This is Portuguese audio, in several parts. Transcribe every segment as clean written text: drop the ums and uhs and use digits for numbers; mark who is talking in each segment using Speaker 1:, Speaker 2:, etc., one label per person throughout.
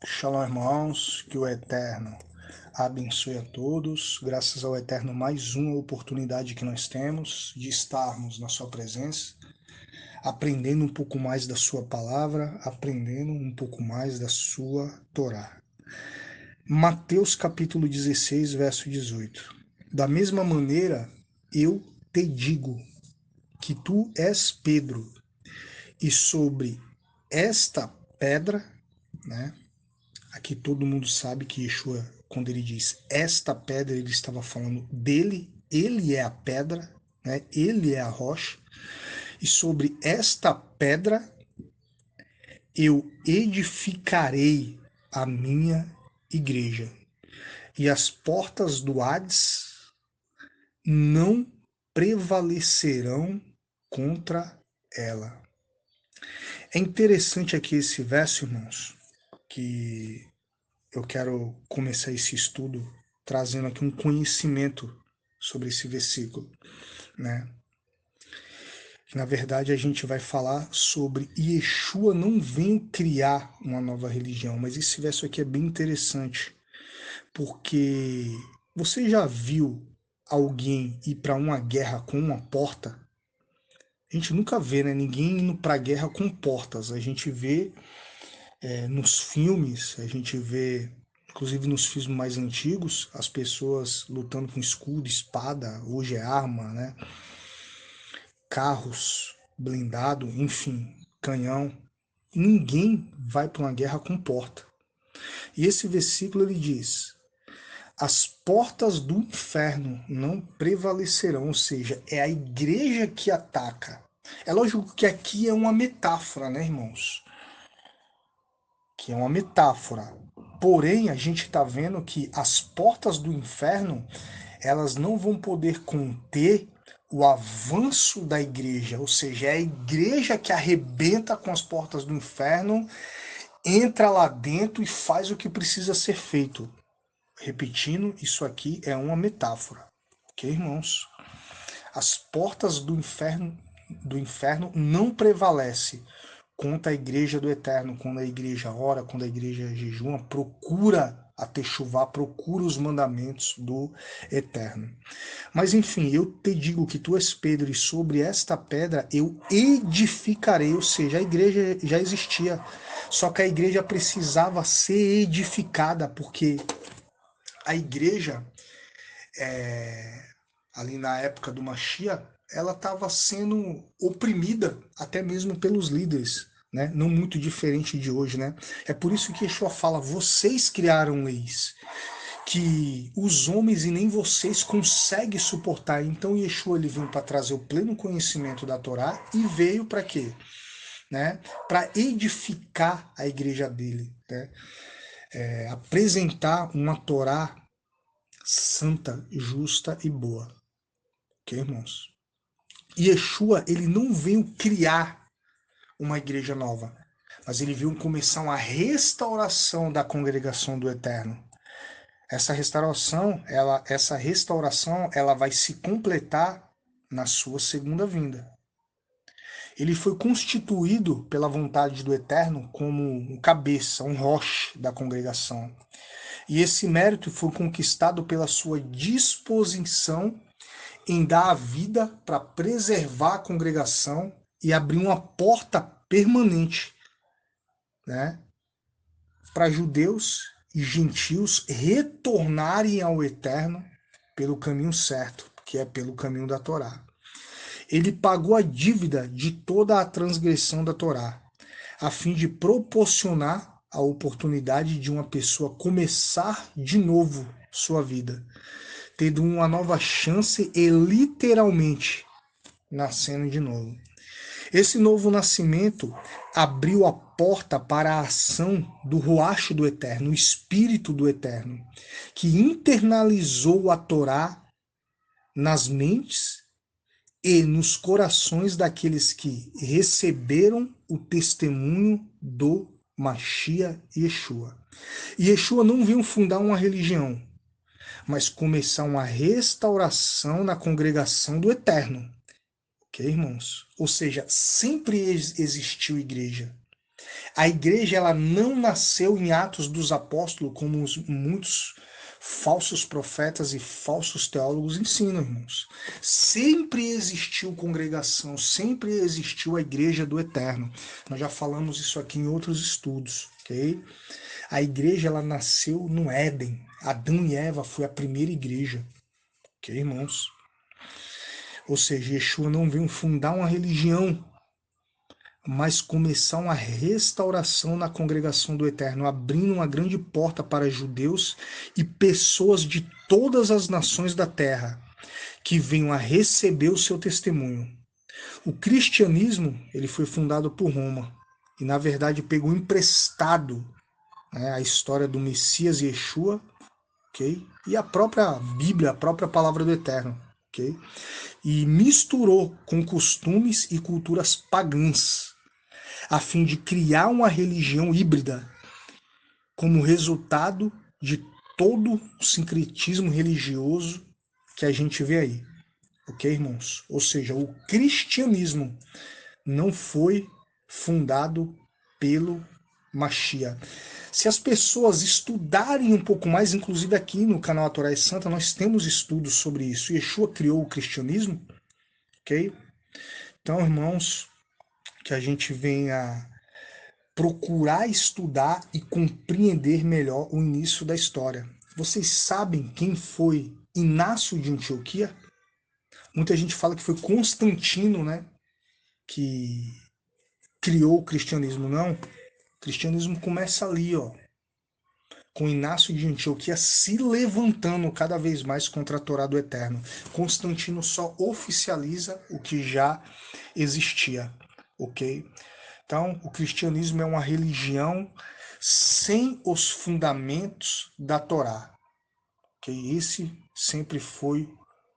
Speaker 1: Shalom, irmãos, que o Eterno abençoe a todos. Graças ao Eterno, mais uma oportunidade que nós temos de estarmos na sua presença, aprendendo um pouco mais da sua palavra, aprendendo um pouco mais da sua Torá. Mateus capítulo 16, verso 18. Da mesma maneira, eu te digo que tu és Pedro, e sobre esta pedra, né? Aqui todo mundo sabe que Yeshua, quando ele diz esta pedra, ele estava falando dele, ele é a pedra, né? Ele é a rocha. E sobre esta pedra eu edificarei a minha igreja. E as portas do Hades não prevalecerão contra ela. É interessante aqui esse verso, irmãos, que eu quero começar esse estudo trazendo aqui um conhecimento sobre esse versículo, né? Na verdade, a gente vai falar sobre Yeshua não veio criar uma nova religião, mas esse verso aqui é bem interessante, porque você já viu alguém ir para uma guerra com uma porta? A gente nunca vê, né? Ninguém indo para a guerra com portas. A gente vê nos filmes, a gente vê, inclusive nos filmes mais antigos, as pessoas lutando com escudo, espada, hoje é arma, né? Carros, blindado, enfim, canhão. Ninguém vai para uma guerra com porta. E esse versículo ele diz: as portas do inferno não prevalecerão, ou seja, é a igreja que ataca. É lógico que aqui é uma metáfora, né, irmãos? Que é uma metáfora. Porém, a gente está vendo que as portas do inferno, elas não vão poder conter o avanço da igreja, ou seja, é a igreja que arrebenta com as portas do inferno, entra lá dentro e faz o que precisa ser feito. Repetindo, isso aqui é uma metáfora, ok, irmãos? As portas do inferno não prevalecem contra a igreja do Eterno, quando a igreja ora, quando a igreja jejuma, procura a techuvá, procura os mandamentos do Eterno. Mas enfim, eu te digo que tu és Pedro, e sobre esta pedra eu edificarei, ou seja, a igreja já existia, só que a igreja precisava ser edificada, porque a igreja, ali na época do Mashiach, ela estava sendo oprimida até mesmo pelos líderes, né? Não muito diferente de hoje, né? É por isso que Yeshua fala: vocês criaram leis que os homens e nem vocês conseguem suportar. Então Yeshua ele veio para trazer o pleno conhecimento da Torá e veio para quê? Né? Para edificar a igreja dele, né? Apresentar uma Torá santa, justa e boa. Ok, irmãos? Yeshua ele não veio criar uma igreja nova, mas ele veio começar uma restauração da congregação do Eterno. Essa restauração, ela vai se completar na sua segunda vinda. Ele foi constituído pela vontade do Eterno como um cabeça, um roche da congregação. E esse mérito foi conquistado pela sua disposição em dar a vida para preservar a congregação e abrir uma porta permanente, né, para judeus e gentios retornarem ao Eterno pelo caminho certo, que é pelo caminho da Torá. Ele pagou a dívida de toda a transgressão da Torá, a fim de proporcionar a oportunidade de uma pessoa começar de novo sua vida, tendo uma nova chance e literalmente nascendo de novo. Esse novo nascimento abriu a porta para a ação do Ruach do Eterno, o Espírito do Eterno, que internalizou a Torá nas mentes e nos corações daqueles que receberam o testemunho do Mashiach Yeshua. E Yeshua não veio fundar uma religião, mas começar uma restauração na congregação do Eterno. Ok, irmãos? Ou seja, sempre existiu igreja. A igreja ela não nasceu em Atos dos Apóstolos, como muitos falsos profetas e falsos teólogos ensinam, irmãos. Sempre existiu congregação, sempre existiu a igreja do Eterno. Nós já falamos isso aqui em outros estudos, ok? A igreja ela nasceu no Éden. Adão e Eva foi a primeira igreja, ok, irmãos? Ou seja, Yeshua não veio fundar uma religião, mas começar uma restauração na congregação do Eterno, abrindo uma grande porta para judeus e pessoas de todas as nações da terra que venham a receber o seu testemunho. O cristianismo ele foi fundado por Roma e, na verdade, pegou emprestado, né, a história do Messias Yeshua, ok? E a própria Bíblia, a própria palavra do Eterno, ok? E misturou com costumes e culturas pagãs, a fim de criar uma religião híbrida como resultado de todo o sincretismo religioso que a gente vê aí. Ok, irmãos? Ou seja, o cristianismo não foi fundado pelo Mashiach. Se as pessoas estudarem um pouco mais, inclusive aqui no canal A Torá é Santa, nós temos estudos sobre isso. Yeshua criou o cristianismo, ok? Então, irmãos, que a gente venha procurar estudar e compreender melhor o início da história. Vocês sabem quem foi Inácio de Antioquia? Muita gente fala que foi Constantino, né, que criou o cristianismo. Não, o cristianismo começa ali, ó, com Inácio de Antioquia se levantando cada vez mais contra a Torá do Eterno. Constantino só oficializa o que já existia, ok? Então, o cristianismo é uma religião sem os fundamentos da Torá. Okay? Esse sempre foi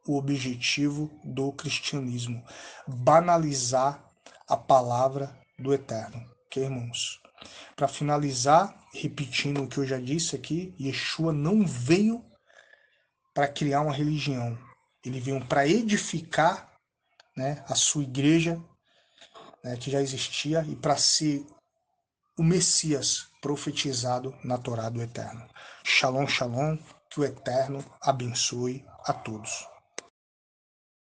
Speaker 1: o objetivo do cristianismo, banalizar a palavra do Eterno. Ok, irmãos? Para finalizar, repetindo o que eu já disse aqui, Yeshua não veio para criar uma religião. Ele veio para edificar, né, a sua igreja, né, que já existia, e para ser o Messias profetizado na Torá do Eterno. Shalom, shalom, que o Eterno abençoe a todos.